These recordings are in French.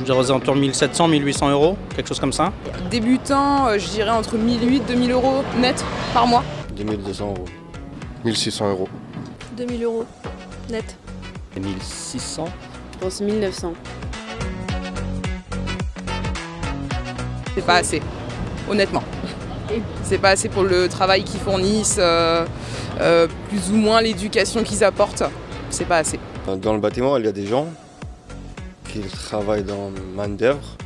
Je dirais aux alentours de 1700, 1800 euros, quelque chose comme ça. Débutant, je dirais entre 1800 et 2000 euros net par mois. 2200 euros. 1600 euros. 2000 euros net. 1600. Je pense 1900. C'est pas assez, honnêtement. C'est pas assez pour le travail qu'ils fournissent, plus ou moins l'éducation qu'ils apportent. C'est pas assez. Dans le bâtiment, il y a des gens qui travaillent dans main-d'œuvre,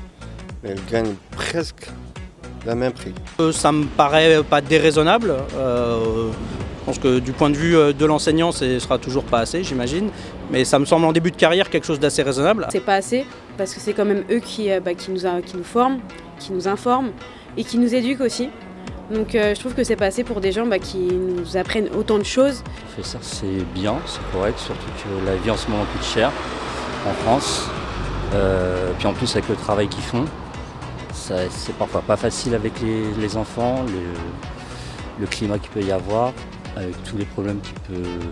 mais ils gagnent presque le même prix. Ça me paraît pas déraisonnable. Je pense que du point de vue de l'enseignant, ce sera toujours pas assez, j'imagine. Mais ça me semble en début de carrière quelque chose d'assez raisonnable. C'est pas assez parce que c'est quand même eux qui nous forment, qui nous informent et qui nous éduquent aussi. Donc je trouve que c'est pas assez pour des gens qui nous apprennent autant de choses. Ça c'est bien, c'est correct, surtout que la vie en ce moment coûte cher en France. Puis en plus avec le travail qu'ils font, c'est parfois pas facile avec les enfants, le climat qu'il peut y avoir, avec tous les problèmes qui peuvent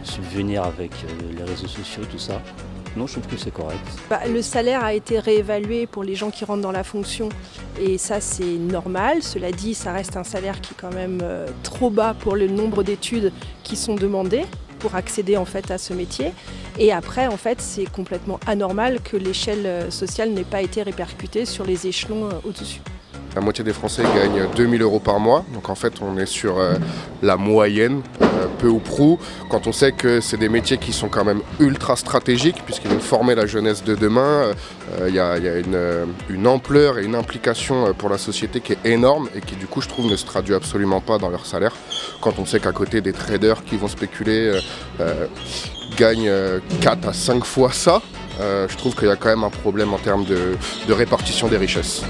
subvenir avec les réseaux sociaux, tout ça. Non, je trouve que c'est correct. Le salaire a été réévalué pour les gens qui rentrent dans la fonction et ça c'est normal. Cela dit, ça reste un salaire qui est quand même trop bas pour le nombre d'études qui sont demandées pour accéder en fait à ce métier. Et après, en fait, c'est complètement anormal que l'échelle sociale n'ait pas été répercutée sur les échelons au-dessus. La moitié des Français gagnent 2000 euros par mois, donc en fait on est sur la moyenne, peu ou prou, quand on sait que c'est des métiers qui sont quand même ultra stratégiques puisqu'ils vont former la jeunesse de demain. Il y a une ampleur et une implication pour la société qui est énorme et qui du coup je trouve ne se traduit absolument pas dans leur salaire. Quand on sait qu'à côté des traders qui vont spéculer gagnent 4 à 5 fois ça, je trouve qu'il y a quand même un problème en termes de répartition des richesses.